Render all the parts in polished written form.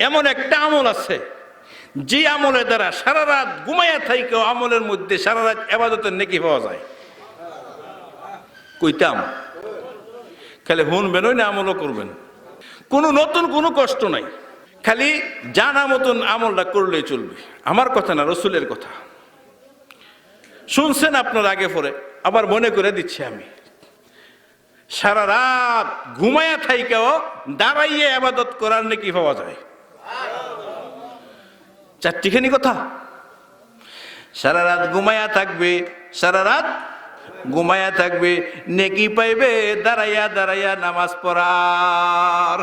এমন একটা আমল আছে যে আমলের দ্বারা সারা রাত ঘুমাইয়া থাইকেও আমলের মধ্যে সারা রাত ইবাদতের নেকি পাওয়া যায়। কইতাম খালি শুনবেন না আমলও করবেন, কোনো নতুন কোনো কষ্ট নাই, খালি জানা মতন আমলটা করলেই চলবে। আমার কথা না, রসুলের কথা শুনছেন আপনার আগে পরে, আবার মনে করে দিচ্ছি আমি। সারা রাত ঘুমায়া থাইকেও দাঁড়াইয়ে ইবাদত করার নেকি পাওয়া যায়। চারটিখানি কথা। সারা রাত ঘুমায়া থাকবে, সারা রাত ঘুমায়া থাকবে, নেকি পাইবে দাঁড়াইয়া দাঁড়াইয়া নামাজ পড়ার।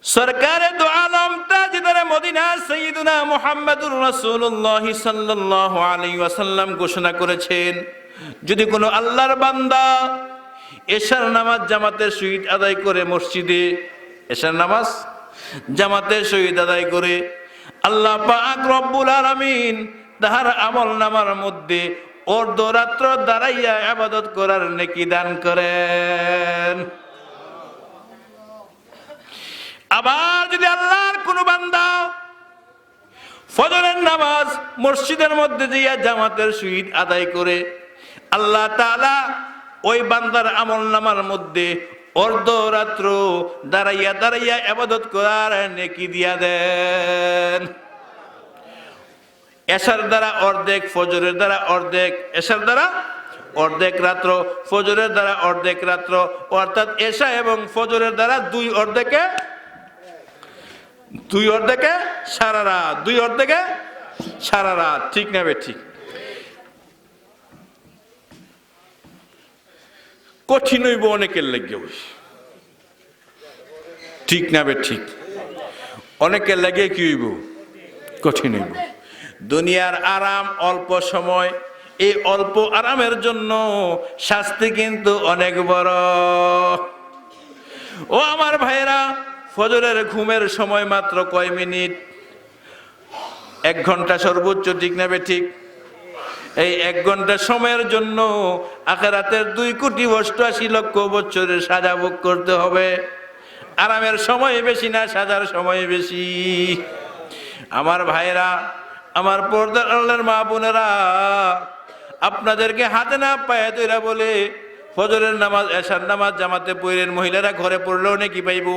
সরকারে দো আলম তাজদারে মদিনা সাইয়্যিদুনা মুহাম্মাদুর রাসূলুল্লাহ সাল্লাল্লাহু আলাইহি ওয়াসাল্লাম ঘোষণা করেছেন, যদি কোনো আল্লাহর বান্দা এশার নামাজ জামাতের সহিত আদায় করে, মসজিদে এশার নামাজ জামাতের সহিত আদায় করে, আল্লাহ পাক রব্বুল আলামিন তাহার আমল নামার মধ্যে অর্ধরাত্র দাঁড়াইয়া ইবাদত করার নেকি দান করেন। আবার যদি আল্লাহর কোনো বান্দা ফজরের নামাজ মসজিদের মধ্যে যাইয়া জামাতের সহিত আদায় করে, আল্লাহ তাআলা ওই বান্দার আমল নামার মধ্যে অর্ধরাত্র দাঁড়াইয়া দাঁড়াইয়া ইবাদত করার নেকি দিয়া দেন। এশার দ্বারা অর্ধেক, ফজরের দ্বারা অর্ধেক, এশার দ্বারা অর্ধেক রাত্র, ফজরের দ্বারা অর্ধেক রাত্র, অর্থাৎ এশা এবং ফজরের দ্বারা দুই অর্ধেকে সারা রাত, দুই অর্ধেকে সারা রাত। ঠিক না বে ঠিক? কঠিন হইব অনেকের লেগে, ঠিক না বে ঠিক? অনেকের লেগে কি হইব? কঠিন হইব। দুনিয়ার আরাম অল্প সময়, এই অল্প আরামের জন্য শাস্তি কিন্তু অনেক বড়। ও আমার ভাইরা, ফজরের ঘুমের সময় মাত্র কয় মিনিট? 1 ঘন্টা সর্বোচ্চ, ঠিক না বে ঠিক? এই 1 ঘন্টা সময়ের জন্য আখিরাতের 2,88,00,000 বছরের সাজা ভোগ করতে হবে। আরামের সময় বেশি না, সাজার সময় বেশি। আমার ভাইরা, আমার পর্দার আড়ালের মা বোনেরা, আপনাদেরকে হাতে না পায়ে ধইরা বলে ফজরের নামাজ এশার নামাজ জামাতে পড়েন, মহিলারা ঘরে পড়লেও নাকি পাইব।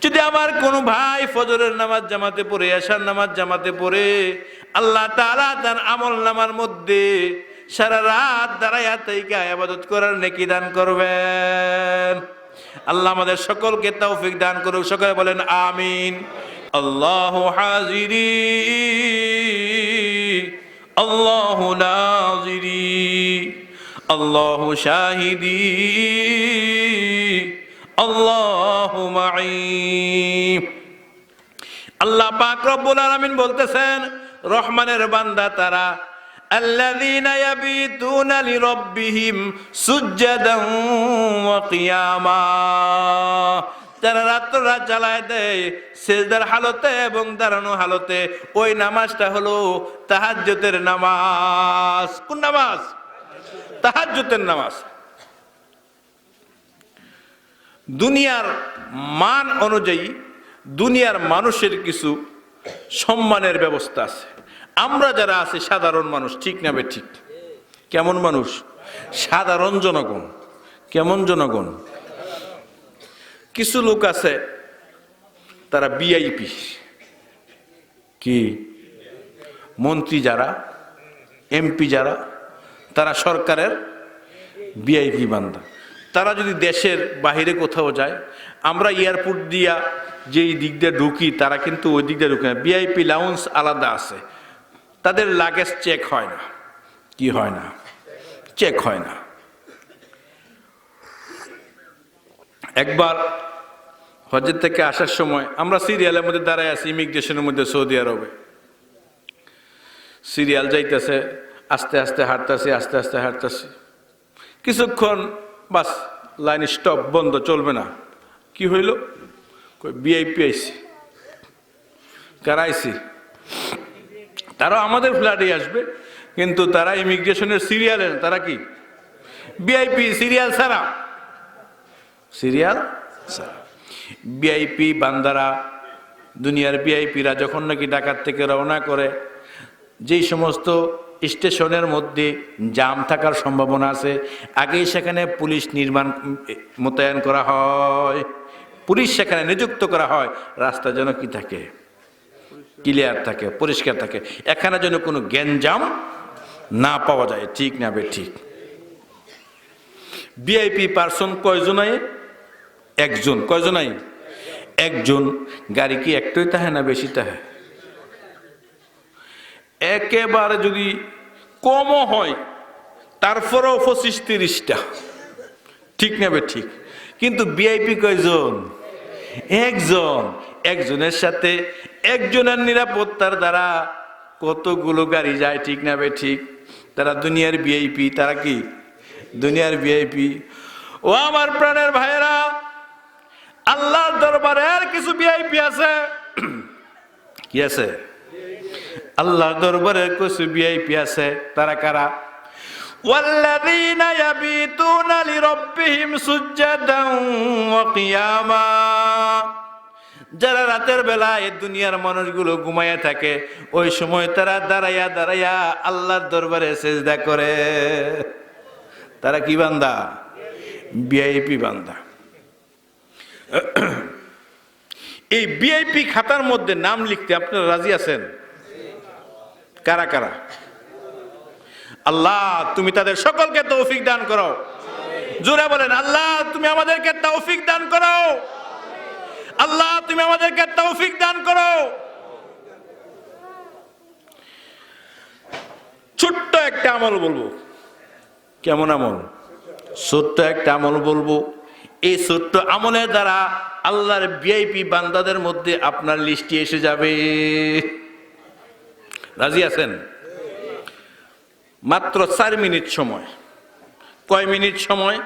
যদি আমার কোনো ভাই ফজরের নামাজ জামাতে পড়ে, এশার নামাজ জামাতে পড়ে, আল্লাহ তাআলা তার আমল নামার মধ্যে সারা রাত দাঁড়াইয়া থাইকা ইবাদত করার নেকি দান করবেন। আল্লাহ আমাদের সকলকে তৌফিক দান করুক। সকলে বলেন আমিন। আল্লাহু হাজিরি আল্লাহু নাজিরি আল্লাহু শাহিদি আল্লাহু মাই। আল্লাহ পাক রব্বুল আলামিন বলতেছেন, রহমানের বান্দা তারা, আল্লাযীনা ইয়াবিতুনা লিরাব্বিহিম সুজদান ওয়া কিয়ামা, যারা রাত জ্বালায় দেয় সিজদার হালতে এবং দাঁড়ানো হালতে। ওই নামাজটা হলো তাহাজ্জুদের নামাজ। কোন নামাজ? তাহাজ্জুদের নামাজ। দুনিয়ার মান অনুযায়ী দুনিয়ার মানুষের কিছু সম্মানের ব্যবস্থা আছে। আমরা যারা আছি সাধারণ মানুষ, ঠিক না বে ঠিক? কেমন মানুষ? সাধারণ জনগণ। কেমন জনগণ? কিছু লোক আছে তারা ভিআইপি। কি? মন্ত্রী যারা, এমপি যারা, তারা সরকারের ভিআইপি বান্দা। তারা যদি দেশের বাহিরে কোথাও যায়, আমরা এয়ারপোর্ট দিয়া যেই দিক দিয়ে ঢুকি, তারা কিন্তু ওই দিক দিয়ে ঢুকে না। ভিআইপি লাউঞ্জ আলাদা আছে, তাদের লাগেজ চেক হয় না। কি হয় না? চেক হয় না। একবার হজের থেকে আসার সময় আমরা সিরিয়ালের মধ্যে দাঁড়ায় আছি, ইমিগ্রেশনের মধ্যে, সৌদি আরবে। সিরিয়াল যাইতেছে, আস্তে আস্তে হাঁটতেছি, আস্তে আস্তে হাঁটতেছি। কিছুক্ষণ বাস, লাইন স্টপ, বন্ধ, চলবে না। কি হইল? ভিআইপি আইসি। কারা আইসি? তারাও আমাদের ফ্ল্যাটে আসবে, কিন্তু তারা ইমিগ্রেশনের সিরিয়ালে, তারা কি ভিআইপি, সিরিয়াল ছাড়া। সিরিয়াল ছাড়া। ভিআইপি বান্দারা, দুনিয়ার ভিআইপিরা যখন নাকি ঢাকা থেকে রওনা করে, যেই সমস্ত স্টেশনের মধ্যে জাম থাকার সম্ভাবনা আছে, আগেই সেখানে পুলিশ মোতায়েন করা হয়, পুলিশ সেখানে নিযুক্ত করা হয়, রাস্তা যেন কি থাকে, ক্লিয়ার থাকে, পরিষ্কার থাকে, এখানে যেন কোনো গ্যাঞ্জাম না পাওয়া যায়। ঠিক না বে ঠিক? ভিআইপি পার্সন কয়জনাই? একজন। কয়জনাই? একজন। গাড়ি কি একটাই তাহে না বেশি তাহে? একেবারে যদি কমও হয় তারপরেও 25-30টা। ঠিক না বে ঠিক? কিন্তু ভিআইপি কয়জন? একজন। একজনের সাথে একজনের নিরাপত্তার দ্বারা কতগুলো গাড়ি যায়। ঠিক না বে ঠিক? তারা দুনিয়ার ভিআইপি। তারা কি দুনিয়ার ভিআইপি? ও আমার প্রাণের ভাইয়েরা, আল্লাহর দরবারে আর কিছু ভিআইপি আছে। কি আছে? আল্লাহর দরবারে কিছু ভিআইপি আছে। তারা কারা? ওয়াল্লাযীনা ইয়াবিতুনা লিরাব্বিহিম সুজদান ওয়া কিয়ামা। যারা রাতের বেলা এই দুনিয়ার মানুষগুলো ঘুমায়া থাকে, ওই সময় তারা দাঁড়াইয়া দাঁড়াইয়া আল্লাহর দরবারে সিজদা করে। তারা কি বান্দা? ভিআইপি বান্দা। এই ভিআইপি খাতার মধ্যে নাম লিখতে আপনারা রাজি আছেন? কারা কারা? আল্লাহ তুমি তাদের সকলকে তৌফিক দান করো। জোরে বলেন, আল্লাহ তুমি আমাদেরকে তৌফিক দান করো। আল্লাহ তুমি আমাদেরকে তৌফিক দান করো। ছোট্ট একটা আমল বলবো। কেমন আমল? ছোট্ট একটা আমল বলবো। এই ছোট্ট আমলের দ্বারা আল্লাহর ভিআইপি বান্দাদের মধ্যে আপনার লিস্টে এসে যাবে। রাজি আছেন? মাত্র 4 মিনিট সময়। কয় মিনিট সময়?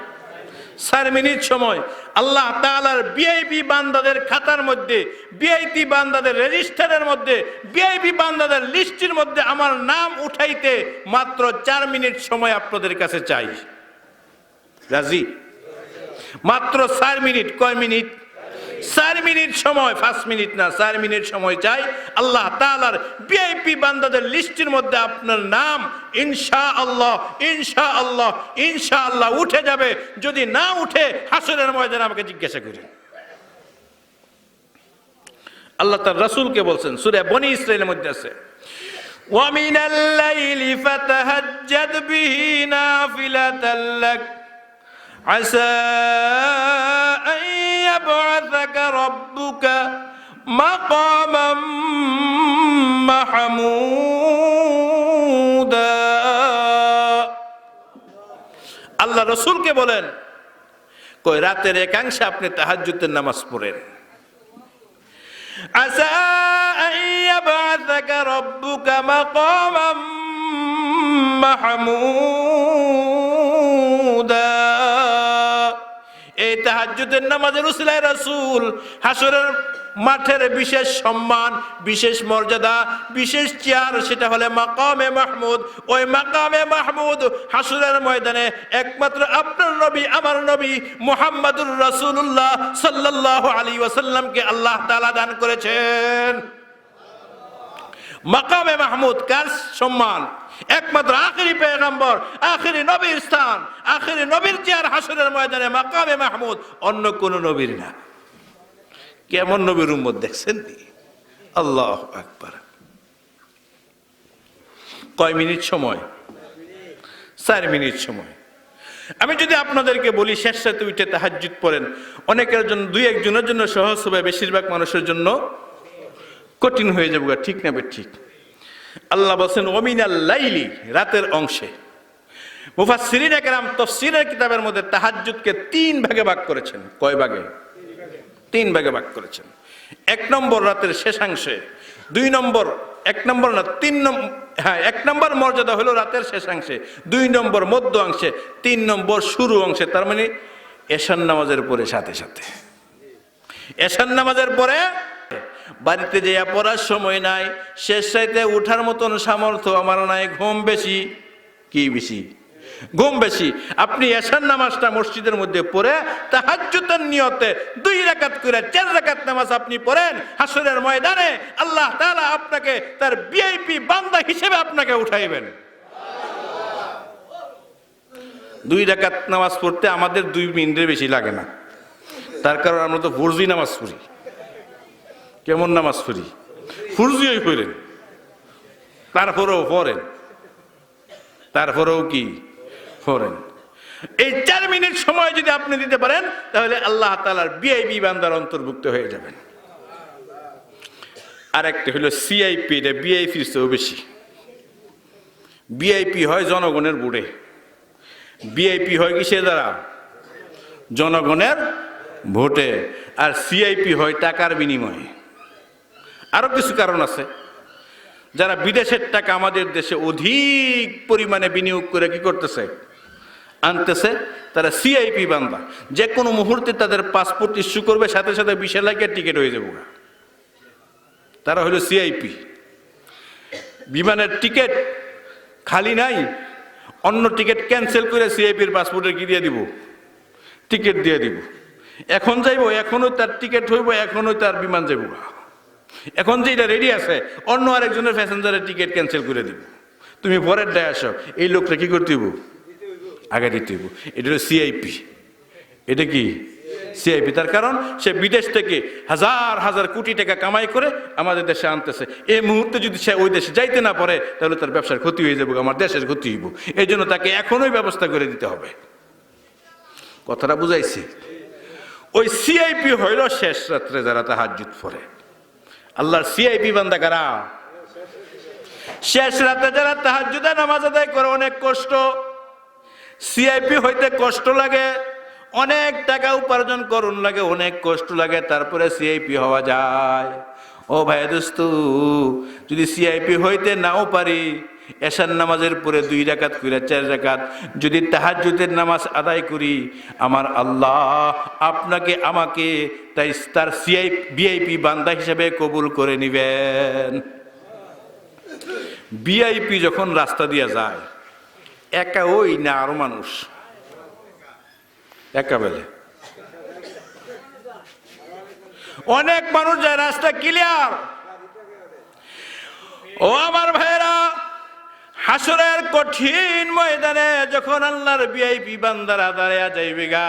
4 মিনিট সময়। আল্লাহ তাআলার ভিআইপি বান্দাদের খাতার মধ্যে, ভিআইপি বান্দাদের রেজিস্টারের মধ্যে, ভিআইপি বান্দাদের লিস্টের মধ্যে আমার নাম উঠাইতে মাত্র 4 মিনিট সময় আপনাদের কাছে চাই। রাজি? মাত্র 4 মিনিট। কয় মিনিট? 4 মিনিট সময়। 5 মিনিট না, 4 মিনিট সময় চাই। আল্লাহ তাআলার ভিআইপি বান্দাদের লিস্টের মধ্যে আপনার নাম ইনশাআল্লাহ, ইনশাআল্লাহ, ইনশাআল্লাহ উঠে যাবে। যদি না উঠে হাসরের ময়দানে আমাকে জিজ্ঞাসা করেন। আল্লাহ তার রাসূলকে বলছেন, সূরা বনী ইসরাঈলের মধ্যে আছে, ওয়া মিনাল লাইলি ফাতাহাজ্জাদ বিহি নাফিলাতাল লাক আসা আন ইয়াবআসাকা রাব্বুকা মাকামান মাহমুদা। আল্লাহ রাসূলকে বলেন, কই রাতের একাংশে আপনি তাহাজ্জুদের নামাজ পড়েন। আসা আন ইয়াবআসাকা রাব্বুকা মাকামান মাহমুদা। এই তাহাজ্জুদের নামাজের উসিলায় রাসূল হাসরের মাঠের বিশেষ সম্মান, বিশেষ মর্যাদা, বিশেষ চেয়ার, সেটা হলে মাকামে মাহমুদ। ওই মাকামে মাহমুদ হাসরের ময়দানে একমাত্র আপনার নবী, আমার নবী মুহাম্মদুর রাসূলুল্লাহ সাল্লাল্লাহু আলাইহি ওয়াসাল্লামকে আল্লাহ তাআলা দান করেছেন। মাকামে মাহমুদ কার সম্মান? একমাত্র আখেরি পয়গম্বর, আখেরি নবীর স্থান, আখেরি নবীর চেয়ার হাসরের ময়দানে মাকামে মাহমুদ, অন্য কোন নবীর না। কেমন নবীর উম্মত দেখছেন? আল্লাহু আকবার। কয় মিনিট সময়? 4 মিনিট সময়। আমি যদি আপনাদেরকে বলি শেষ রাতে উঠে তাহাজ্জুদ পড়েন, অনেকের জন্য, 2-1 জনের জন্য সহজ হবে, বেশিরভাগ মানুষের জন্য কঠিন হয়ে যাবে। ঠিক না বে ঠিক? আল্লাহ বলেন ওয়া মিনাল লাইলি, রাতের অংশে। মুফাসসিরিনে কেরাম তাফসীরের কিতাবের মধ্যে তাহাজ্জুদকে 3 ভাগে ভাগ করেছেন। কয় ভাগে? 3 ভাগে ভাগ করেছেন। 1 নম্বর রাতের শেষাংশে, 2 নম্বর, 1 নম্বর না 3 নম্বর, হ্যাঁ 1 নম্বর মর্যাদা হলো রাতের শেষাংশে, 2 নম্বর মধ্য অংশে, 3 নম্বর শুরু অংশে। তার মানে এশার নামাজের পরে, সাথে সাথে এশার নামাজের পরে বাড়িতে যেয়া পড়ার সময় নাই, শেষ রাতে উঠার মতন সামর্থ্য আমার নাই, ঘুম বেশি। কি বেশি? ঘুম বেশি। আপনি এশার নামাজটা মসজিদের মধ্যে পড়ে তাহাজ্জুদের নিয়তে 2 রাকাত করে 4 রাকাত নামাজ আপনি পড়েন, হাসরের ময়দানে আল্লাহ তাআলা আপনাকে তার ভিআইপি বান্দা হিসেবে আপনাকে উঠাইবেন। 2 রাকাত নামাজ পড়তে আমাদের 2 মিনিটের বেশি লাগে না, তার কারণ আমরা তো ফরজি নামাজ পড়ি। কেমন নামাজ পড়ি? ফরজিই পড়েন, তারপরেও পড়েন, তারপরেও কি পড়েন। এই 4 মিনিট সময় যদি আপনি দিতে পারেন তাহলে আল্লাহ তাআলার ভিআইপি বান্দার অন্তর্ভুক্ত হয়ে যাবেন। আর একটা হলো সিআইপি, এটা ভিআইপির চেয়েও বেশি। ভিআইপি হয় জনগণের ভোটে, ভিআইপি হয় কিসের দ্বারা? জনগণের ভোটে। আর সিআইপি হয় টাকার বিনিময়ে। আরো কিছু কারণ আছে। যারা বিদেশের টাকা আমাদের দেশে অধিক পরিমাণে বিনিয়োগ করে কি করতেছে? আনতেছে, তারা সিআইপি বান্দা। যে কোনো মুহূর্তে তাদের পাসপোর্ট ইস্যু করবে, সাথে সাথে 20 লাখের টিকিট হয়ে যাবে। তারা হলো সিআইপি। বিমানের টিকিট খালি নাই, অন্য টিকিট ক্যান্সেল করে সিআইপির পাসপোর্টে কি দিয়ে দিব? টিকিট দিয়ে দিব। এখন যাইব, এখনো তার টিকিট হইব, এখনো তার বিমান যাইব। এখন যে এটা রেডি আছে, অন্য আরেকজনের প্যাসেঞ্জারের টিকিট ক্যান্সেল করে দিব। তুমি পরের ডায় আসো, এই লোকটা কি করতে হইব? আগে দিতে হইব। এটা হলো সিআইপি। এটা কি সিআইপি? তার কারণ সে বিদেশ থেকে হাজার হাজার কোটি টাকা কামাই করে আমাদের দেশে আনতেছে। এই মুহূর্তে যদি সে ওই দেশে যাইতে না পারে তাহলে তার ব্যবসার ক্ষতি হয়ে যাবে, আমার দেশের ক্ষতি হইব। এই জন্য তাকে এখনই ব্যবস্থা করে দিতে হবে। কথাটা বুঝাইছি? ওই সিআইপি হইল শেষ রাত্রে যারা তাহাজ্জুদ পড়ে। আল্লাহর সিআইপি বান্দা কারা? শেষ রাতে যারা তাহাজ্জুদে নামাজ আদায় করে। অনেক কষ্ট, সিআইপি হইতে কষ্ট লাগে, অনেক টাকা উপার্জন করুন লাগে, অনেক কষ্ট লাগে, তারপরে সিআইপি হওয়া যায়। ও ভাই দোস্ত, যদি সিআইপি হইতে নাও পারি, এশার নামাজের পরে 2 রাকাত করে 4 রাকাত যদি তাহাজ্জুদের নামাজ আদায় করি, আমার আল্লাহ আপনাকে আমাকে তার ভিআইপি বান্দা হিসেবে কবুল করে নিবেন। ভিআইপি যখন রাস্তা দিয়ে যায়, একা ওই না আরো মানুষ? একা বেলে অনেক মানুষ যায়, রাস্তা ক্লিয়ার। ও আমার ভাইরা, হাসরের কঠিন ময়দানে যখন আল্লাহর ভিআইপি বান্দারা দাঁড়ায়া যাইবে গা,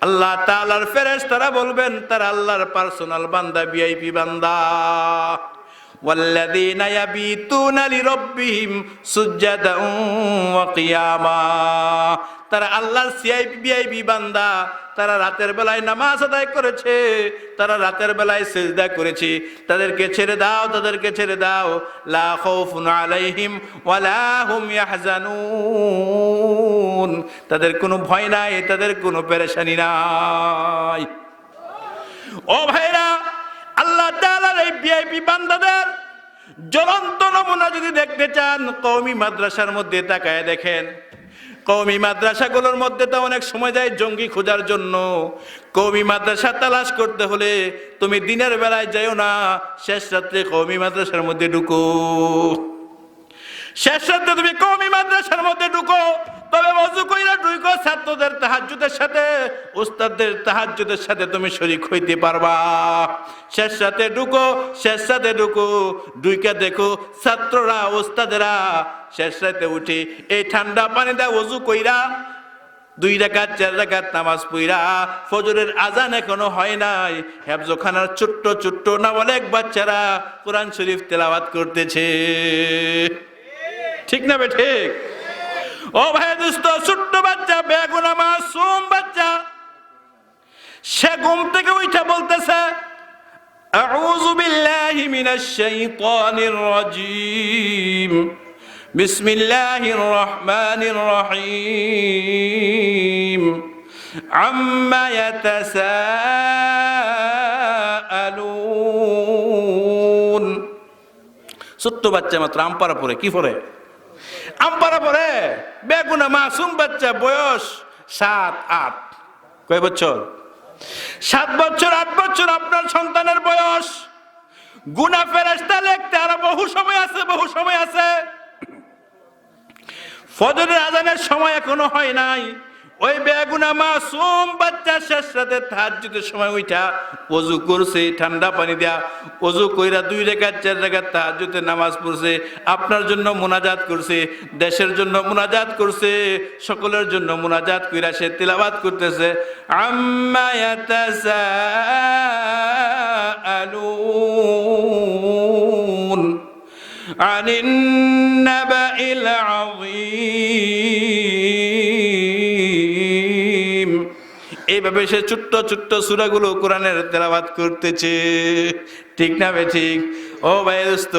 আল্লাহ তাআলার ফেরেশতারা বলবেন তারা আল্লাহর পার্সোনাল বান্দা, ভিআইপি বান্দা। ওয়াল্লাযীনা ইয়াবিতুনা লিরাব্বিহিম সুজদান ওয়া কিয়ামা। তারা আল্লাহর ভিআইপি বান্দা, তারা রাতের বেলায় নামাজ আদায় করেছে, তারা রাতের বেলায় সিজদা করেছে। তাদেরকে ছেড়ে দাও, তাদেরকে ছেড়ে দাও। লা খাউফুন আলাইহিম ওয়ালা হুম ইয়াহজানুন। তাদের কোনো ভয় নাই, তাদের কোনো পেরেশানি নাই। ও ভাইরা, আল্লাহ তাআলার এই ভিআইপি বান্দাদের জ্বলন্ত নমুনা যদি দেখতে চান, কওমি মাদ্রাসার মধ্যে তাকায় দেখেন। কওমি মাদ্রাসাগুলোর মধ্যে তো অনেক সময় যায় জঙ্গি খোঁজার জন্য। কওমি মাদ্রাসা তালাশ করতে হলে তুমি দিনের বেলায় যাইও না, শেষ রাত্রে কওমি মাদ্রাসার মধ্যে ঢুকো। শেষ রাত্রে তুমি কওমি মাদ্রাসার মধ্যে ঢুকো, তবে ওযু কইরা ঢুকো। ছাত্রদের তাহাজ্জুদের সাথে, উস্তাদদের তাহাজ্জুদের সাথে তুমি শরীক হইতে পারবা। শেষ রাতে ঢুকো, শেষ রাতে ঢুকো, ঢুইকা দেখো ছাত্ররা, উস্তাদেরা শেষ রাতে উঠে এই ঠান্ডা পানিতে ওযু কইরা 2 রাকাত 4 রাকাত নামাজ পড়া, ফজরের আজান এখনো হয় নাই, হেফজখানার ছোট্ট ছোট্ট নাবালেগ বাচ্চারা কোরআন শরীফ তেলাওয়াত করতেছে। ঠিক না বে ঠিক? ও ভাই দোস্ত, ছোট্ট বাচ্চা, বেগুনা মাসুম বাচ্চা, সে ঘুম থেকে উঠে বলতেছে আউযু বিল্লাহি মিনাশ শাইতানির রাজীম, বিসমিল্লাহির রহমানির রহিম, আম্মা ইয়াতাসাআলুন। ছোট্ট বাচ্চা মাত্র আমপারা পরে কি পরে? আমপারা পরে। বেগুনা মাসুম বাচ্চা, বয়স 7-8। কয় বছর? 7 বছর 8 বছর আপনার সন্তানের বয়স। গুনাহ ফেরেশতা লিখতে আর বহু সময় আছে, বহু সময় আছে। ফজরের আজানের সময় এখনো হয় নাই, ওই বেগুনা মাসুম বাচ্চা শেষ রাতে তাহাজ্জুদের সময় উঠা ওযু করছে, ঠান্ডা পানি দেয়া ওযু কইরা 2 রাকাত 4 রাকাত তাহাজ্জুদের নামাজ পড়ছে, আপনার জন্য মুনাজাত করছে, দেশের জন্য মুনাজাত করছে, সকলের জন্য মুনাজাত কইরা সে তিলাওয়াত করতেছে, আম্মা ইয়াতাসাআলুন আনিন নাবাইল আযীম। এইভাবে সে ছোট্ট ছোট্ট সূরাগুলো কোরআনের তেলাওয়াত করতেছে, ঠিক না বে ঠিক? ও ভাই দোস্ত,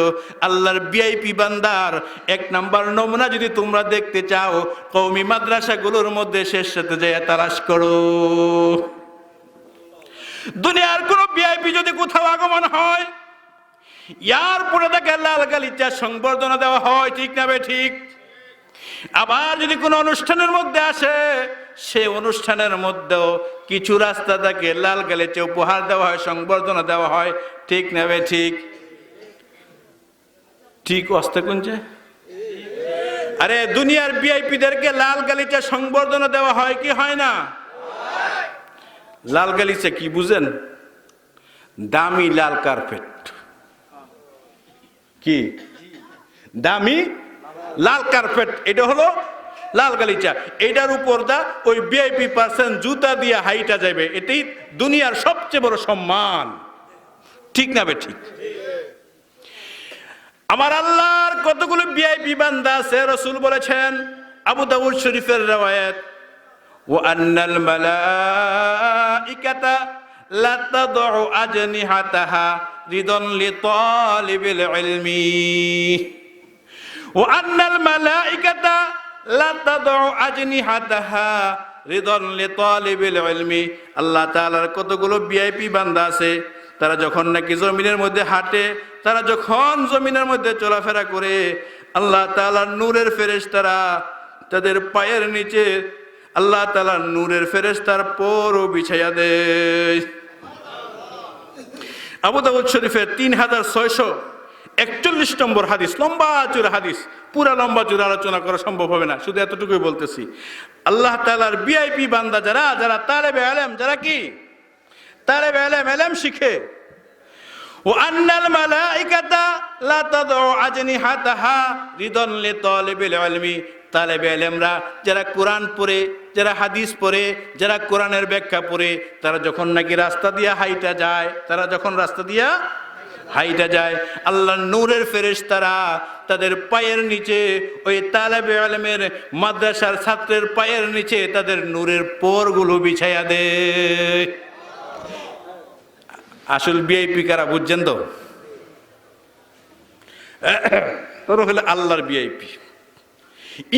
আল্লাহর ভিআইপি বান্দার 1 নাম্বার নমুনা যদি তোমরা দেখতে চাও, কওমি মাদ্রাসাগুলোর মধ্যে শেষ সাথে যায় তালাশ করো। দুনিয়ার কোন ভিআইপি যদি কোথাও আগমন হয়, ইয়ার পরে তাকে লাল গালিচা সংবর্ধনা দেওয়া হয়, ঠিক না বে ঠিক? আবার যদি কোনো অনুষ্ঠানের মধ্যে আসে, সে অনুষ্ঠানের মধ্যেও কিছু রাস্তা তাকে লাল গালিচা উপহার দেওয়া হয়, সংবর্ধনা দেওয়া হয়, ঠিক না বে ঠিক? ঠিক অস্তে কোনছে? আরে দুনিয়ার ভিআইপিদেরকে লাল গালিচা সংবর্ধনা দেওয়া হয় কি হয় না? লাল গালিচা কি বুঝেন? দামি লাল কার্পেট। কি দামি লাল কার্পেট? এটা হলো লাল গালিচা। এটার উপর দা ওই ভিআইপি পার্সন জুতা দিয়ে হাইটা যাবে, এটাই দুনিয়ার সবচেয়ে বড় সম্মান, ঠিক না বে ঠিক? আমার আল্লাহর কতগুলো ভিআইপি বান্দা আছে, রাসূল বলেছেন, আবু দাউদ শরীফের riwayat, ওয়া আন্নাল মালাইকাতা লা তাদউ আজনিহাতাহা রিদান লিতালিবিল ইলমি, ওয়া আন্নাল মালাইকাতা লা তাদউ আজনিহাতাহা রিদান লিতালিবিল ইলমি। আল্লাহ তাআলার কতগুলো ভিআইপি বান্দা আছে, তারা যখন নাকি জমিনের মধ্যে হাঁটে, তারা যখন জমিনের মধ্যে চলাফেরা করে, আল্লাহ তাআলার নূরের ফেরেশতারা তাদের পায়ের নিচে আল্লাহ তাআলার নূরের ফেরেশতার পরও বিছাইয়া দেয়। আবু দাউদ শরীফের 3641 নম্বর হাদিস, লম্বা চূড়া হাদিস, পুরা লম্বা চূড়া আলোচনা করা সম্ভব হবে না, শুধু এতটুকুই বলতেছি। আল্লাহ তাআলার ভিআইপি বান্দা যারা, যারা তালেবে ইলম, যারা কি তালেবে ইলম, ইলম শিখে, ও আন্নাল মালাইকাতা লা তাদউ আজনিহাতাহা রিদান লিতালিবিল ইলমি। তালেবে ইলমরা যারা কোরআন পড়ে, যারা হাদিস পড়ে, যারা কোরআনের ব্যাখ্যা পড়ে, তারা যখন নাকি রাস্তা দিয়া হাইটা যায়, তারা যখন রাস্তা দিয়া হাইটা যায়, আল্লাহর নূরের ফেরেশতারা তাদের পায়ের নিচে, ওই তালেবে ইলমের মাদ্রাসার ছাত্রের পায়ের নিচে তাদের নূরের পরগুলো বিছাইয়া দেয়। আসল ভিআইপি কারা বুঝছেন তো? তোর হলে আল্লাহর ভিআইপি।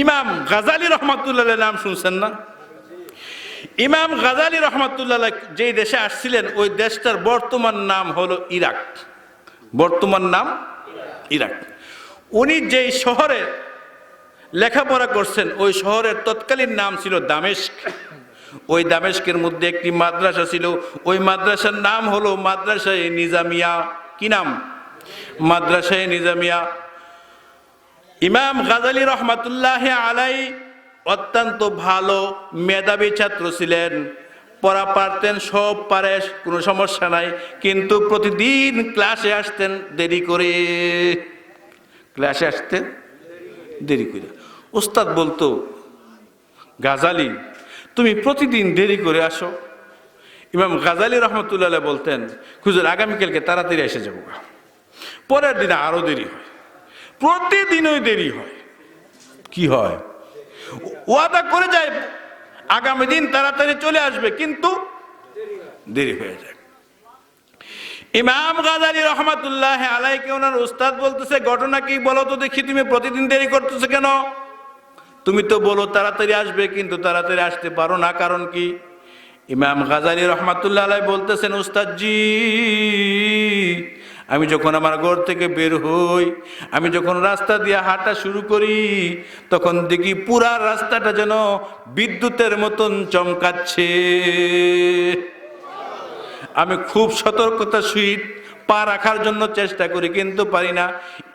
ইমাম গাজালি রহমাতুল্লাহ নাম শুনছেন না? ইমাম গাজালি রহমাতুল্লাহ যেই দেশে আসছিলেন, ওই দেশটার বর্তমান নাম হলো ইরাক। বর্তমান নাম ইরাক। উনি যেই শহরে লেখাপড়া করছেন, ওই শহরের তৎকালীন নাম ছিল দামেস্ক। ওই দামেস্কের মধ্যে একটি মাদ্রাসা ছিল, ওই মাদ্রাসার নাম হলো মাদ্রাসায়ে নিজামিয়া। কি নাম? মাদ্রাসায়ে নিজামিয়া। ইমাম গাজালি রহমাতুল্লাহ আলাইহি অত্যন্ত ভালো মেধাবী ছাত্র ছিলেন, পড়া পারতেন, সব পারে, কোনো সমস্যা নাই, কিন্তু প্রতিদিন ক্লাসে আসতেন দেরি করে। ক্লাসে আসতেন দেরি করে। উস্তাদ বলতো, গাজালি তুমি প্রতিদিন দেরি করে আসো। ইমাম গাজালি রহমতুল্লাহ বলতেন, হুজুর আগামীকালকে তাড়াতাড়ি এসে যাবো। পরের দিনে আরো দেরি হয়, প্রতিদিনই দেরি হয়। কি হয়? ওয়াদা করে যায় আগামী দিন তাড়াতাড়ি চলে আসবে, কিন্তু দেরি হয়ে যায়। ইমাম গাজালি রহমাতুল্লাহ আলাইকে ওনার উস্তাদ বলতেছে, ঘটনা কি বলো তো দেখি, তুমি প্রতিদিন দেরি করতেছো কেন? তুমি তো বলো তাড়াতাড়ি আসবে, কিন্তু তাড়াতাড়ি আসতে পারো না, কারণ কি? ইমাম গাজালি রহমাতুল্লাহ আলাইহি বলতেছেন, উস্তাদজি, আমি যখন আমার ঘর থেকে বের হই, আমি যখন রাস্তা দিয়ে হাঁটা শুরু করি, তখন দেখি পুরা রাস্তাটা যেন বিদ্যুতের মতন চমকাচ্ছে। আমি খুব সতর্কতার সহিত পা রাখার জন্য চেষ্টা করি, কিন্তু পারি না।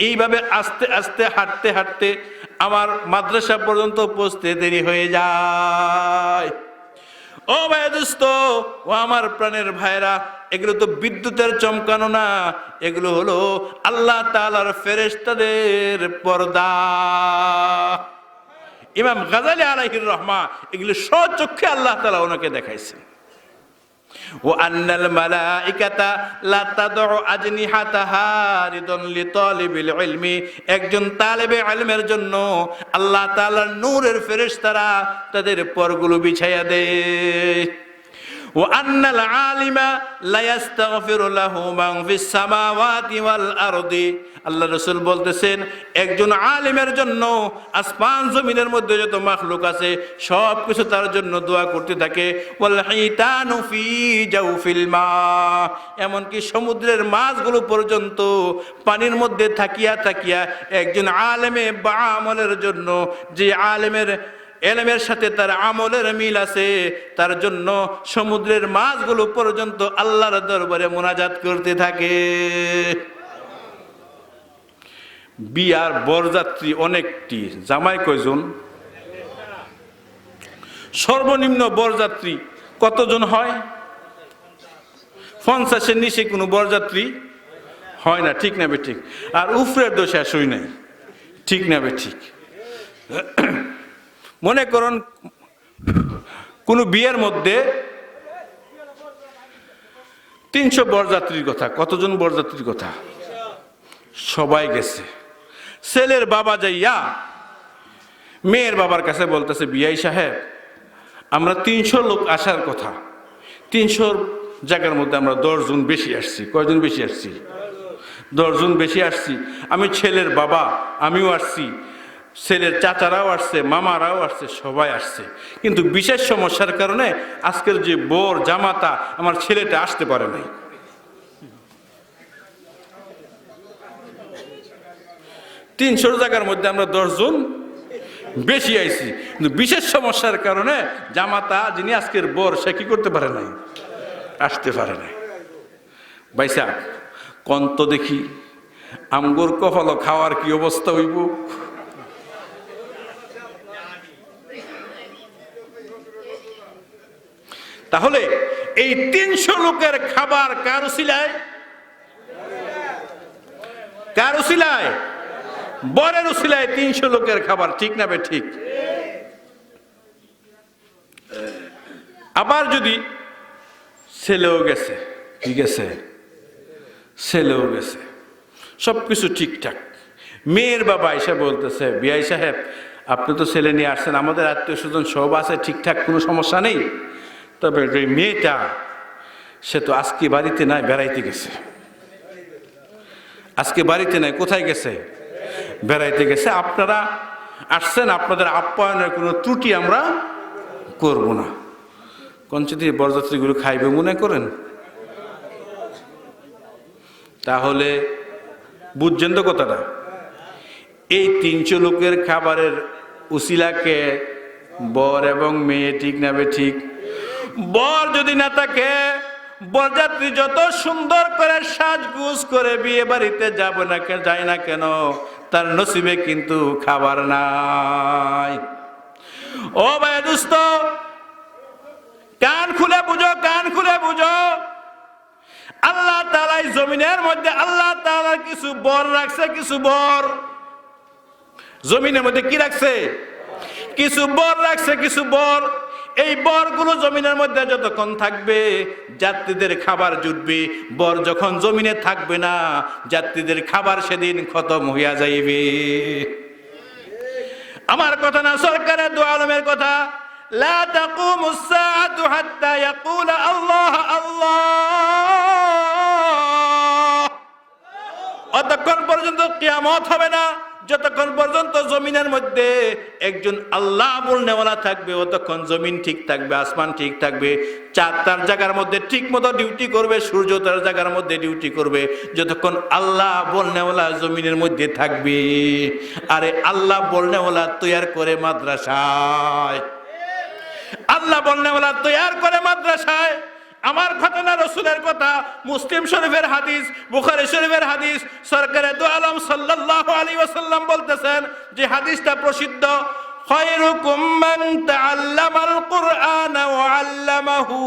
এইভাবে আস্তে আস্তে হাঁটতে হাঁটতে আমার মাদ্রাসা পর্যন্ত পৌঁছতে দেরি হয়ে যায়। ও ভাই দোস্ত, ও আমার প্রাণের ভাইরা, এগুলো তো বিদ্যুতের চমকানো না, এগুলো হলো আল্লাহ তাআলার ফেরেশতাদের পর্দা। ইমাম গাজালি আলাইহির রহমা এগুলো স্বচক্ষে আল্লাহ তাআলা ওনাকে দেখাইছেন। ও আন্নাল মালাইকাতা লা তাদউ আজনিহাতাহা রিদান লিতালিবিল ইলমি, একজন তালেবে ইলমের জন্য আল্লাহ তাআলার নূরের ফেরেশতারা তাদের পরগুলো বিছায়া দেয়। ও আন্নাল আলিমা লা ইস্তাগফিরু লাহু মান ফিস সামাওয়াতি ওয়াল আরদি, আল্লাহ রাসূল বলতেছেন একজন আলিমের জন্য আসমান জমিনের মধ্যে যত মাখলুক আছে সব কিছু তার জন্য দোয়া করতে থাকে। ওয়াল হিতানু ফি জাওফিল মা, এমনকি সমুদ্রের মাছগুলো পর্যন্ত পানির মধ্যে থাকিয়া থাকিয়া একজন আলেমে বা আমলের জন্য, যে আলেমের এলেমের সাথে তার আমলের মিল আছে, তার জন্য সমুদ্রের মাছগুলো পর্যন্ত আল্লাহর দরবারে মুনাজাত করতে থাকে। বিয়ার বরযাত্রী অনেকটি, জামাই কয়জন? সর্বনিম্ন বরযাত্রী কতজন হয়? 50-এর নিচে কোনো বরযাত্রী হয় না, ঠিক না বে ঠিক? আর উফরের দোষ শেষই নাই, ঠিক না বে ঠিক? মনে করুন কোন বিয়ের মধ্যে 300 বরযাত্রীর কথা, কতজন বরযাত্রীর কথা? সবাই গেছে। ছেলের বাবা যাইয়া মেয়ের বাবার কাছে বলতেছে, বিয়াই সাহেব আমরা 300 লোক আসার কথা, 300 জায়গার মধ্যে আমরা 10 জন বেশি আসছি। কয়জন বেশি আসছি? 10 জন বেশি আসছি। আমি ছেলের বাবা, আমিও আসছি, ছেলের চাচারাও আসছে, মামারাও আসছে, সবাই আসছে, কিন্তু বিশেষ সমস্যার কারণে আজকের যে বর জামাতা আমার ছেলেটা আসতে পারে নাই। 300 জায়গার মধ্যে আমরা 10 জন বেশি আইছি, কিন্তু বিশেষ সমস্যার কারণে জামাতা যিনি আজকের বর সে কি করতে পারে নাই, আসতে পারে নাই। ভাইসা কন্ত দেখি আমগোর কপাল খাওয়ার কি অবস্থা হইব? তাহলে এই 300 লোকের খাবার কার উসিলায়? কার উসিলায়? বরের উসিলায় 300 লোকের খাবার, ঠিক না বে ঠিক? আবার যদি ছেলেও গেছে, ঠিক আছে, ছেলেও গেছে, সবকিছু ঠিকঠাক, মেয়ের বাবা এসে বলতেছে, বিআই সাহেব আপনি তো ছেলে নিয়ে আসছেন, আমাদের আত্মীয় স্বজন সব আছে ঠিকঠাক, কোনো সমস্যা নেই, তবে মেয়েটা সে তো আজকে বাড়িতে নাই, বেড়াইতে গেছে। আজকে বাড়িতে নাই, কোথায় গেছে? বেড়াইতে গেছে। আপনারা আসছেন, আপনাদের আপ্যায়নের কোনো ত্রুটি আমরা করব না। কঞ্চিতি বরযাত্রীগুলো খাইবে মনে করেন? তাহলে বুঝছেন তো কথাটা? এই 300 লোকের খাবারের উসিলাকে বর এবং মেয়ে, ঠিক না বে ঠিক? বর যদি না থাকে, বরযাত্রী যত সুন্দর করে সাজগুজ করে বিয়ে বাড়িতে যাব না কেন, যায় না কেন, তার নসিবে কিন্তু খাবার নাই। ও ভাই দোস্ত, কান খুলে বুঝো, কান খুলে বুঝো, আল্লাহ তাআলা জমিনের মধ্যে আল্লাহ তাআলা কিছু বর রাখছে, কিছু বর জমিনের মধ্যে কি রাখছে? কিছু বর রাখছে, কিছু বর। এই বরগুলো জমিনের মধ্যে যতক্ষণ থাকবে যাত্রীদের খাবার জুটবে, বর যখন জমিনে থাকবে না যাত্রীদের খাবার সেদিন খতম হইয়া যাইবে। আমার কথা না, সরকারের দু আলমের কথা। লা তাকুমুস সাআতু হাত্তা ইয়াকুলা আল্লাহ আল্লাহ, অতক্ষণ পর্যন্ত কিয়ামত হবে না যতক্ষণ পর্যন্ত জমিনের মধ্যে একজন আল্লাহ বলনেওয়ালা থাকবে, অতক্ষণ জমিন ঠিক থাকবে, আসমান ঠিক থাকবে, চাঁদ তার জায়গার মধ্যে ঠিক মতো ডিউটি করবে, সূর্য তার জায়গার মধ্যে ডিউটি করবে, যতক্ষণ আল্লাহ বলনেওয়ালা জমিনের মধ্যে থাকবে। আরে আল্লাহ বলনেওয়ালা তৈয়ার করে মাদ্রাসায়, আল্লাহ বলনেওয়ালা তৈয়ার করে মাদ্রাসায়, আমার ঘটনা, রসুলের কথা, মুসলিম শরীফের হাদিস, বুখারী শরীফের হাদিস। সরকারে দু আলম সাল্লাল্লাহু আলাইহি ওয়াসাল্লাম বলতেছেন, যে হাদিসটা প্রসিদ্ধ, খায়রুকুম মান তাআল্লামাল কুরআনা ওয়া আল্লামাহু।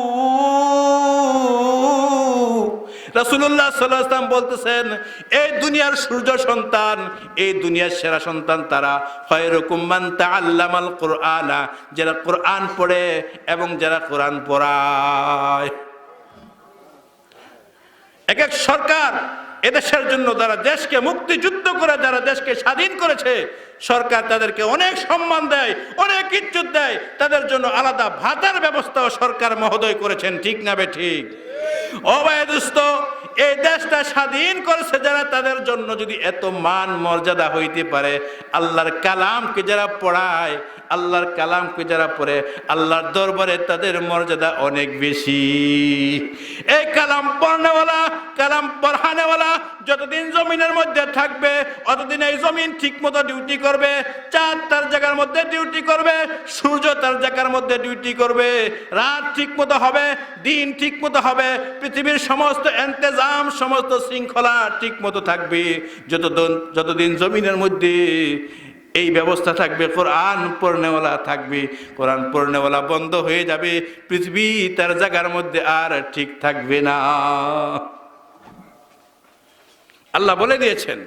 রাসূলুল্লাহ সাল্লাল্লাহু আলাইহি ওয়াসাল্লাম বলতেছেন, এই দুনিয়ার সূর্য সন্তান, এই দুনিয়ার সেরা সন্তান তারা, খায়রুকুম মান তাআল্লামাল কুরআনা, যারা কোরআন পড়ে এবং যারা কোরআন পড়ায়। এক এক সরকার এদেশের জন্য, যারা দেশকে মুক্তিযুদ্ধ করে, যারা দেশকে স্বাধীন করেছে, সরকার তাদেরকে অনেক সম্মান দেয়, অনেক ইজ্জত দেয়, তাদের জন্য আলাদা ভাতার ব্যবস্থাও সরকার মহোদয় করেছেন। ঠিক না বে ঠিক? ও ভাই দোস্ত, এই দেশটা স্বাধীন করেছে যারা, তাদের জন্য যদি এত মান মর্যাদা হইতে পারে, আল্লাহর কালামকে যারা পড়ায়, আল্লাহর কালামকে যারা পড়ে, আল্লাহর দরবারে তাদের মর্যাদা অনেক বেশি। এই কালাম পড়নেওয়ালা, কালাম পড়ানেওয়ালা যতদিন জমিনের মধ্যে থাকবে, অতদিন এই জমিন ঠিক মতো ডিউটি করবে, চাঁদ তার জায়গার মধ্যে ডিউটি করবে, সূর্য তার জায়গার মধ্যে ডিউটি করবে, রাত ঠিক মতো হবে, দিন ঠিক মতো হবে, পৃথিবীর সমস্ত ইন্তেজাম, সমস্ত শৃঙ্খলা ঠিক মতো থাকবে। যতদিন জমিনের মধ্যে এই ব্যবস্থা থাকবে, কোরআন পড়নেওয়ালা থাকবে, কোরআন পড়নেওয়ালা বন্ধ হয়ে যাবে, পৃথিবী তার জায়গার মধ্যে আর ঠিক থাকবে না। আল্লাহ বলে দিয়েছেন,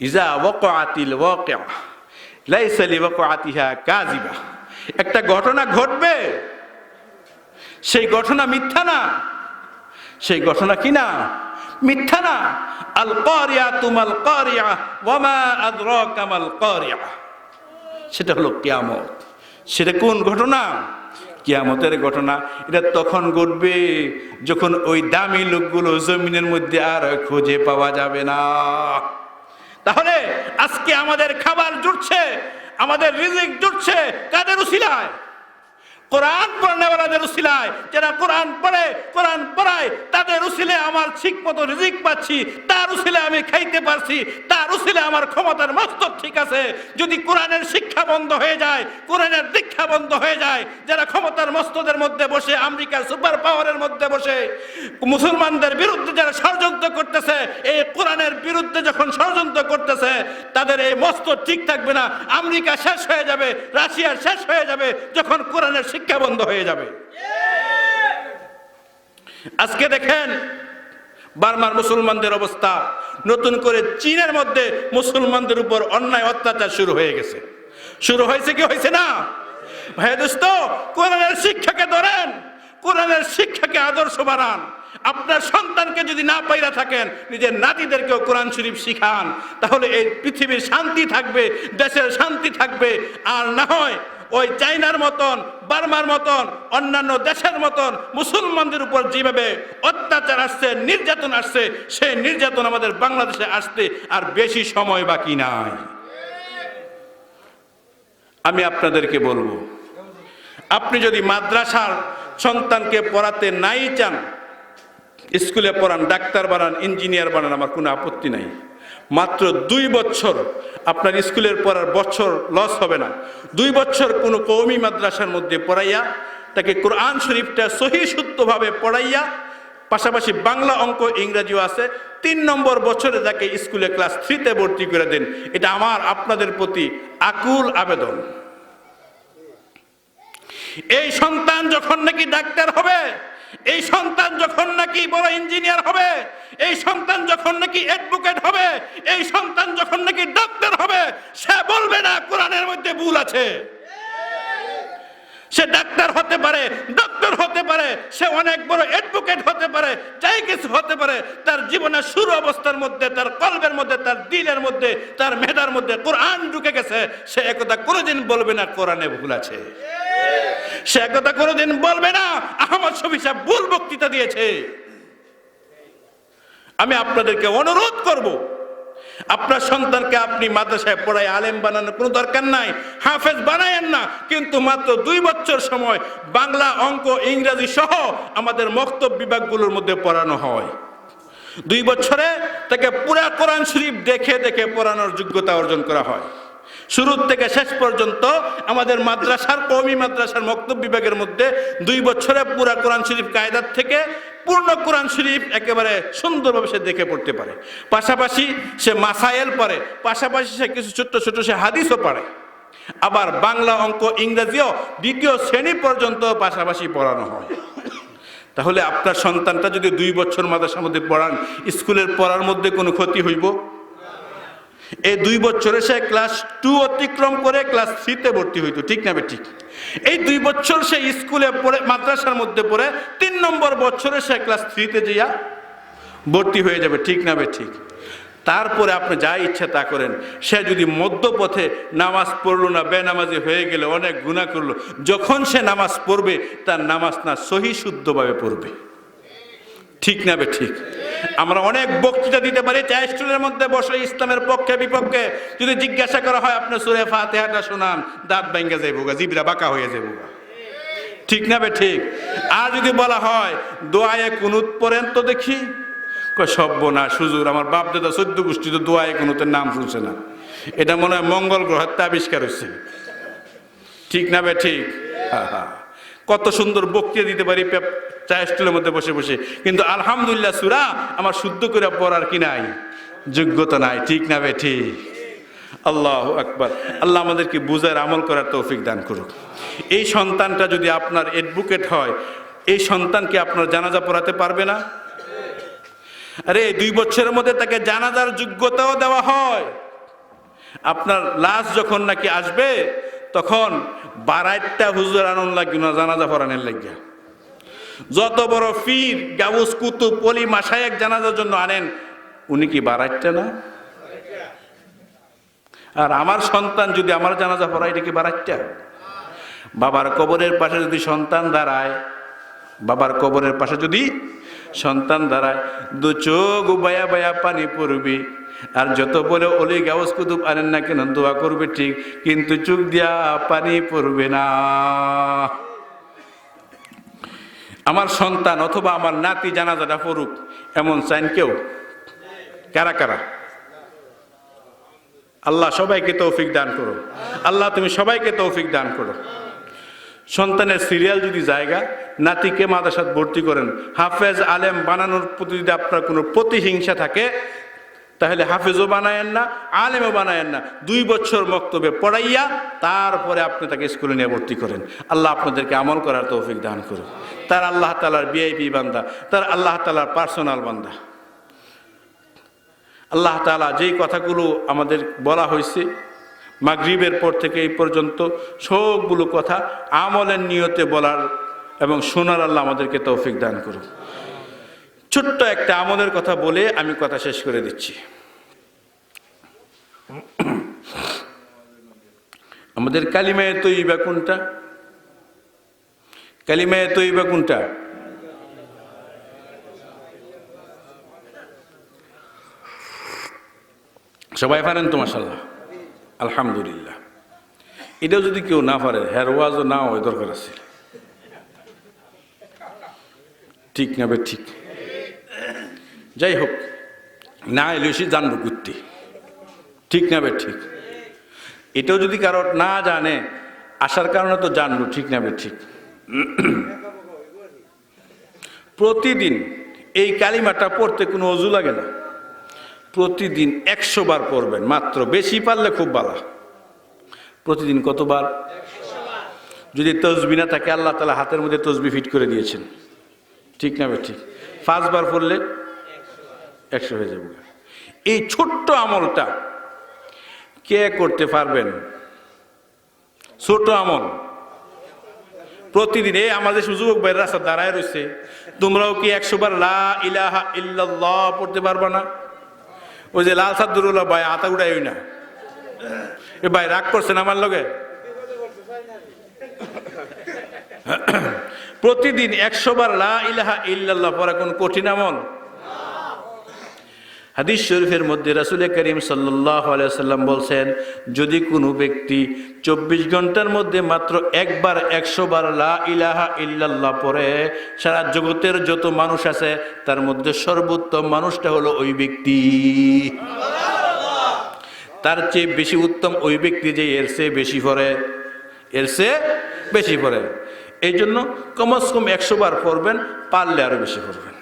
ইজা ওয়াকাতিল ওয়াকিআ লাইসা লিওয়াকাতিহা কাযিবা। একটা ঘটনা ঘটবে, সেই ঘটনা মিথ্যা না, সেই ঘটনা কি না? মিথ্যা না। আল কারিয়াতু মাল কারিয়া ওয়া মা আদরাকা মাল কারিয়া, সেটা হলো কিয়ামত। সেটা কোন ঘটনা? কিয়ামতের ঘটনা। এটা তখন ঘটবে যখন ওই দামি লোকগুলো জমিনের মধ্যে আর খুঁজে পাওয়া যাবে না। তাহলে আজকে আমাদের খাবার জুটছে, আমাদের রিজিক জুটছে কাদের উসিলায়? কোরআন পড়নেওয়ালাদের উসিলায়। যারা কোরআন পড়ে, কোরআন পড়ায়, তাদের উসিলে আমার ঠিক মতো রিজিক পাচ্ছি, তার উসিলে আমি খাইতে পারছি, তার উসিলে আমার ক্ষমতার মস্তক ঠিক আছে। যদি কোরআনের শিক্ষা বন্ধ হয়ে যায়, কোরআনের দীক্ষা বন্ধ হয়ে যায়, যারা ক্ষমতার মস্তদের মধ্যে বসে, আমেরিকার সুপার পাওয়ারের মধ্যে বসে মুসলমানদের বিরুদ্ধে যারা ষড়যন্ত্র করতেছে, এই কোরআনের বিরুদ্ধে যখন ষড়যন্ত্র করতেছে, তাদের এই মস্তক ঠিক থাকবে না। আমেরিকা শেষ হয়ে যাবে, রাশিয়া শেষ হয়ে যাবে যখন কোরআনের শিক্ষা বন্ধ হয়ে যাবে। আজকে দেখেন বার্মার মুসলমানদের অবস্থা, নতুন করে চীনের মধ্যে মুসলমানদের উপর অন্যায় অত্যাচার শুরু হয়ে গেছে। শুরু হয়েছে কি হয়েছে না? ভাই দোস্ত, কোরআনের শিক্ষাকে ধরেন, কোরআনের শিক্ষাকে আদর্শ বানান। আপনার সন্তানকে যদি না পাইরা থাকেন, নিজের নাতিদেরকেও কোরআন শরীফ শিখান, তাহলে এই পৃথিবীর শান্তি থাকবে, দেশের শান্তি থাকবে। আর না হয় ওই চাইনার মতন, বার্মার মতন, অন্যান্য দেশের মতন মুসলমানদের উপর যেভাবে অত্যাচার আসছে, নির্যাতন আসছে, সেই নির্যাতন আমাদের বাংলাদেশে আসতে আর বেশি সময় বাকি নাই। আমি আপনাদেরকে বলবো, আপনি যদি মাদ্রাসার সন্তানকে পড়াতে নাই চান, স্কুলে পড়ান, ডাক্তার বানান, ইঞ্জিনিয়ার বানান, আমার কোনো আপত্তি নাই। মাত্র 2 বছর আপনার স্কুলের পড়ার বছর লস হবে না। 2 বছর কোনো কওমি মাদ্রাসার মধ্যে পড়াইয়া, তাকে কোরআন শরীফটা সহি শুদ্ধভাবে পড়াইয়া, পাশাপাশি বাংলা, অঙ্ক, ইংরেজিও আছে, 3 নম্বর বছরে তাকে স্কুলে ক্লাস 3-তে ভর্তি করে দেন। এটা আমার আপনাদের প্রতি আকুল আবেদন। এই সন্তান যখন নাকি ডাক্তার হবে, এই সন্তান যখন নাকি বড় ইঞ্জিনিয়ার হবে, এই সন্তান যখন নাকি অ্যাডভোকেট হবে, এই সন্তান যখন নাকি ডাক্তার হবে, সে বলবে না কোরআনের মধ্যে ভুল আছে। সে ডাক্তার হতে পারে, ডক্টর হতে পারে, সে অনেক বড় অ্যাডভোকেট হতে পারে, যাই কিছু হতে পারে, তার জীবনের শুরু অবস্থার মধ্যে, তার কলবের মধ্যে, তার দিলের মধ্যে, তার মেধার মধ্যে কোরআন ঢুকে গেছে। সে একথা কোনোদিন বলবে না কোরআনে ভুল আছে। সে একথা কোনোদিন বলবে না আহমদ শফী সাহেব ভুল বক্তৃতা দিয়েছে। আমি আপনাদেরকে অনুরোধ করব, আপনার সন্তানকে আপনি মাদ্রাসায় পড়ায় আলেম বানানোর কোনো দরকার নাই, হাফেজ বানায়েন না, কিন্তু মাত্র 2 বছর সময় বাংলা, অঙ্ক, ইংরেজি সহ আমাদের মক্তব বিভাগগুলোর মধ্যে পড়ানো হয়। 2 বছরে তাকে পুরা কোরআন শরীফ দেখে দেখে পড়ানোর যোগ্যতা অর্জন করা হয়। শুরু থেকে শেষ পর্যন্ত আমাদের মাদ্রাসার, কওমি মাদ্রাসার মক্তব বিভাগের মধ্যে 2 বছরে পুরা কোরআন শরীফ কায়দাত থেকে পূর্ণ কোরআন শরীফ একেবারে সুন্দরভাবে সে দেখে পড়তে পারে। পাশাপাশি সে মাসায়েল পড়ে, পাশাপাশি সে কিছু ছোট্ট ছোট সে হাদিসও পড়ে। আবার বাংলা, অঙ্ক, ইংরেজিও 2য় শ্রেণী পর্যন্ত পাশাপাশি পড়ানো হয়। তাহলে আপনার সন্তানটা যদি 2 বছর মাদ্রাসার মধ্যে পড়ান, স্কুলের পড়ার মধ্যে কোনো ক্ষতি হইব? এই 2 বছরে সে ক্লাস 2 অতিক্রম করে ক্লাস 3-তে ভর্তি হইতো, ঠিক না ঠিক? এই 2 বছর সে স্কুলে পড়ে, মাদ্রাসার মধ্যে পড়ে, 3 নম্বর বছরে সে ক্লাস 3-তে যাইয়া ভর্তি হয়ে যাবে, ঠিক না ঠিক? তারপরে আপনি যা ইচ্ছা তা করেন। সে যদি মধ্যপথে নামাজ পড়লো না, বেনামাজি হয়ে গেলে, অনেক গুনাহ করলো, যখন সে নামাজ পড়বে তার নামাজ না সহি শুদ্ধভাবে পড়বে, ঠিক না ঠিক? আমরা অনেক বক্তৃতা দিতে পারি, চা স্টুলের মধ্যে বসে ইসলামের পক্ষে বিপক্ষে, যদি জিজ্ঞাসা করা হয় আপনি সূরা ফাতিহাটা শোনান, দাঁত ভাঙ্গা যাইব, জিবরা বাঁকা হয়ে যাইব, ঠিক না ঠিক? আর যদি বলা হয় দোয়ায়ে কুনুত পড়েন তো দেখি, সর্বনাশ হুজুর, আমার বাপ দাদা 14 গোষ্ঠী তো দোয়ায়ে কুনুতের নাম শুনছে না, এটা মনে হয় মঙ্গল গ্রহের আবিষ্কার হয়েছে, ঠিক না ঠিক? কত সুন্দর বক্তৃতা দিতে পারি চা স্টুলের মধ্যে বসে বসে, কিন্তু আলহামদুলিল্লাহ সূরা আমার শুদ্ধ করে পড়ার কি নাই, যোগ্যতা নাই, ঠিক না ঠিক? আল্লাহু আকবার। আল্লাহ আমাদেরকে বুঝার, আমল করার তৌফিক দান করুক। এই সন্তানটা যদি আপনার অ্যাডভোকেট হয়, এই সন্তানকে আপনার জানাজা পড়াতে পারবে না? আরে 2 বছরের মধ্যে তাকে জানাজার যোগ্যতাও দেওয়া হয়। আপনার লাশ যখন নাকি আসবে তখন 12টা হুজুর আনন্দ লাগবে না জানাজা পড়ানোর লাগিয়া। যত বড় পীর, গাউস, কুতুব, ওলি, মাশায়েখ জানাজার জন্য আনেন, উনি কি 12টা না? আর আমার সন্তান যদি আমার জানাজা পড়ায়, এটা কি 12টা? বাবার কবরের পাশে যদি সন্তান দাঁড়ায়, বাবার কবরের পাশে যদি সন্তান দাঁড়ায়, 2 চোখ বায়া বায়া পানি পড়বে। আর যত বলে ওলি গাউস কুতুব আনেন না কেন, দোয়া করবে ঠিক, কিন্তু চোখ দিয়া পানি পড়বে না। আমার সন্তান অথবা আমার নাতি জানাজাটা পড়ুক, এমন চাইন কেউ? কারা কারা? আল্লাহ সবাইকে তৌফিক দান করো। আল্লাহ তুমি সবাইকে তৌফিক দান করো। সন্তানের সিরিয়াল যদি জায়গা, নাতিকে মাদ্রাসায় ভর্তি করেন, হাফেজ আলেম বানানোর প্রতি যদি আপনার কোনো প্রতিহিংসা থাকে, তাহলে হাফেজও বানায়েন না, আলেমও বানায়েন না, 2 বছর মক্তবে পড়াইয়া তারপরে আপনি তাকে স্কুলে নিয়ে ভর্তি করেন। আল্লাহ আপনাদেরকে আমল করার তৌফিক দান করুন। তার আল্লাহ তাআলার ভিআইপি বান্দা, তার আল্লাহ তাআলার পার্সোনাল বান্দা। আল্লাহ তাআলা যেই কথাগুলো আমাদের বলা হয়েছে মাগরিবের পর থেকে এই পর্যন্ত, সবগুলো কথা আমলের নিয়তে বলার এবং শোনার আল্লাহ আমাদেরকে তৌফিক দান করুন। ছোট্ট একটা আমলের কথা বলে আমি কথা শেষ করে দিচ্ছি। আমাদের কালিমায়ে তৈয়্যিবা কোনটা? কালিমায়ে তৈয়্যিবা কোনটা? সবাই পারেন তো? মাশাআল্লাহ, আলহামদুলিল্লাহ। এটাও যদি কেউ না পারে, হের ওয়াজও না হয় দরকার আছে, ঠিক না ঠিক? যাই হোক, না এলে সে জানবো ঘুরতে, ঠিক না ঠিক? এটাও যদি কারো না জানে, আসার কারণে তো জানলো, ঠিক না ঠিক? প্রতিদিন এই কালিমাটা পড়তে কোনো অজু লাগে না, প্রতিদিন 100 বার পড়বেন মাত্র, বেশি পারলে খুব ভালো। প্রতিদিন কতবার? যদি তসবিহ না থাকে, আল্লাহ তাআলা হাতের মধ্যে তসবিহ ফিট করে দিয়েছেন, ঠিক না ঠিক? 5 বার পড়লে 100 হয়ে যাবে। এই ছোট্ট আমলটা কে করতে পারবেন? ছোট আমল প্রতিদিন। এই আমাদের সুযোগ ভাই রাস্তা দাঁড়ায় রয়েছে, তোমরাও কি 100 বার লা ইলাহা ইল্লাল্লাহ পড়তে পারবা না? ওই যে লাল সাদুরুল্লাহ ভাই আতা উঠাই না, এ ভাই রাগ করছেন আমার লগে? প্রতিদিন 100 বার লা ইলাহা ইল্লাল্লাহ পড়া কোন কঠিন আমল? হাদিস শরীফের মধ্যে রাসূল করিম সাল্লাল্লাহু আলাইহি ওয়াসাল্লাম বলছেন, যদি কোনো ব্যক্তি 24 ঘন্টার মধ্যে মাত্র একবার 100 বার লা ইলাহা ইল্লাল্লাহ পড়ে, সারা জগতের যত মানুষ আছে তার মধ্যে সর্বোত্তম মানুষটা হলো ওই ব্যক্তি। তার চেয়ে বেশি উত্তম ওই ব্যক্তি যে এর চেয়ে বেশি পড়ে, এর চেয়ে বেশি পড়ে। এই জন্য কমস কম 100 বার পড়বেন, পারলে আরো বেশি পড়বেন।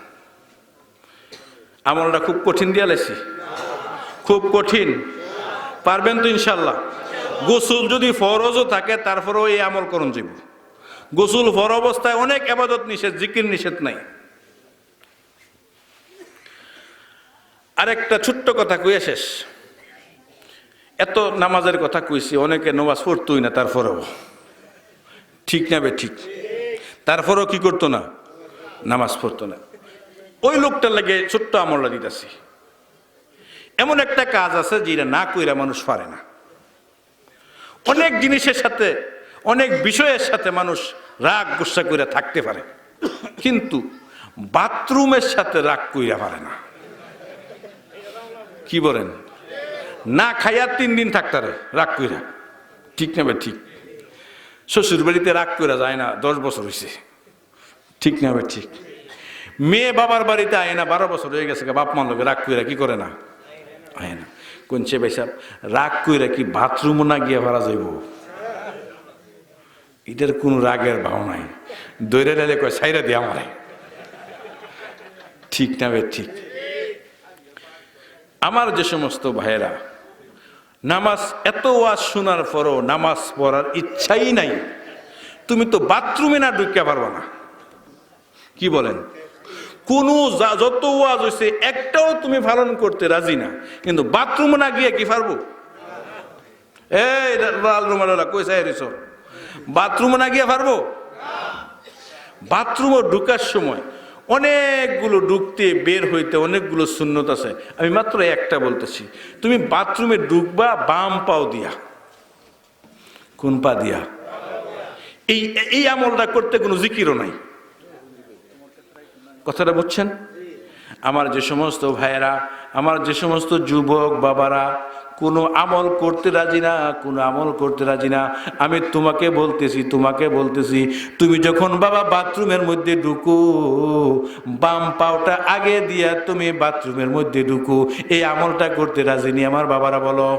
আমলটা খুব কঠিন দিয়া লাইছি, খুব কঠিন। পারবেন তো ইনশাল্লাহ? গোসল যদি ফরজও থাকে তারপরেও এই আমল করুন যাব। গোসল ফর অবস্থায় অনেক ইবাদত নিষেধ, জিকির নিষেধ নাই। আরেকটা ছোট্ট কথা কইয়া শেষ। এত নামাজের কথা কইছি, অনেকে নামাজ পড়তোই না, তারপরেও ঠিক না বে ঠিক, তারপরেও কি করতো না? নামাজ পড়তো না। ওই লোকটার লাগে ছোট্ট আমলটা দিতেছি। এমন একটা কাজ আছে যেটা না কইরা মানুষ পারে না। অনেক জিনিসের সাথে, অনেক বিষয়ের সাথে মানুষ রাগ গুসা কইরা থাকতে পারে, কিন্তু বাথরুমের সাথে রাগ কইরা পারে না। কি বলেন? না খাইয়া 3 দিন থাকতারে রাগ কইরা, ঠিক না বে ঠিক? শ্বশুর বাড়িতে রাগ কইরা যায় না, 10 বছর হয়েছে, ঠিক না বে ঠিক? মেয়ে বাবার বাড়িতে আয় না, 12 বছর হয়ে গেছে, বাপ মা লোকে রাগ কইরা কি করে না? আয় না। কোনছে ভাই সাহেব, রাগ কইরা কি বাথরুমও না গিয়ে ভাড়া যাইব? এটার কোন রাগের ভাব নাই। দৈরে ডালে কয় সাইরা দিয়ে আমারে, ঠিক না বে ঠিক? আমার যে সমস্ত ভাইয়েরা নামাজ এত ওয়াজ শোনার পরও নামাজ পড়ার ইচ্ছাই নাই, তুমি তো বাথরুমে না ঢুকতে পারবা না। কি বলেন? কোন যত ওয়াজ হয়েছে একটাও তুমি পালন করতে রাজি না, কিন্তু বাথরুমে না গিয়ে কি পারবো? এই লাল রুমালা কই চাই রেছ, বাথরুমে না গিয়ে পারবো? বাথরুমে ঢুকার সময় অনেকগুলো ঢুকতে বের হইতে অনেকগুলো সুন্নত আছে। আমি মাত্র একটা বলতেছি, তুমি বাথরুমে ঢুকবা বাম পাও দিয়া। কোন পা দিয়া? এই আমলটা করতে কোনো জিকিরও নাই। কথাটা বুঝছেন? আমার যে সমস্ত ভাইয়েরা, আমার যে সমস্ত যুবক বাবারা কোনো আমল করতে রাজি না, কোনো আমল করতে রাজি না, আমি তোমাকে বলতেছি, তুমি যখন বাবা বাথরুমের মধ্যে ঢুকো, বাম পাওটা আগে দিয়া তুমি বাথরুমের মধ্যে ঢুকো। এই আমলটা করতে রাজি নি আমার বাবারা? বলো।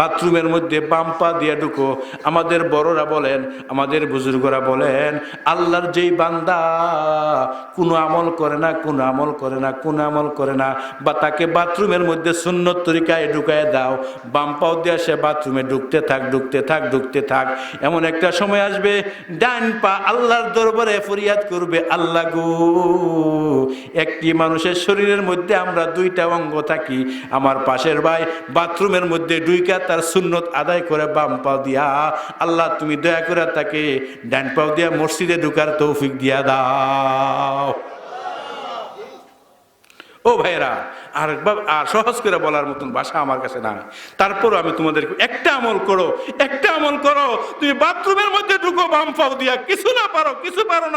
বাথরুমের মধ্যে বাম পা দিয়ে ঢুকো। আমাদের বড়রা বলেন, আমাদের বুজুর্গরা বলেন, আল্লাহর যেই বান্দা কোনো আমল করে না, বা তাকে বাথরুমের মধ্যে সুন্নত তরিকায় ঢুকায় দাও, বাম পাও দিয়ে সে বাথরুমে ঢুকতে থাক। এমন একটা সময় আসবে, ডান পা আল্লাহর দরবারে ফরিয়াদ করবে, আল্লাহ গো, একটি মানুষের শরীরের মধ্যে আমরা 2টা অঙ্গ থাকি, আমার পাশের ভাই বাথরুমের মধ্যে ঢুইকা তার সুন্নত আদায় করে বাম পাও দিয়া, আল্লাহ তুমি দয়া করে তাকে ডান পাও দিয়া মসজিদে ঢুকার তৌফিক দিয়া দাও। ও ভাইরা, আর সহজ করে বলার মতন ভাষা আমার কাছে নাই। তারপরও আমি তোমাদের একটা আমল করো, তুমি বাথরুমের মধ্যে ঢুকো বাম পাও দিয়া। কিছু পারো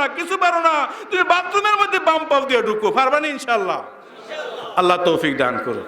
না, তুমি বাথরুমের মধ্যে বাম পাও দিয়া ঢুকো। পারবা না ইনশাআল্লাহ? আল্লাহ তৌফিক দান করো।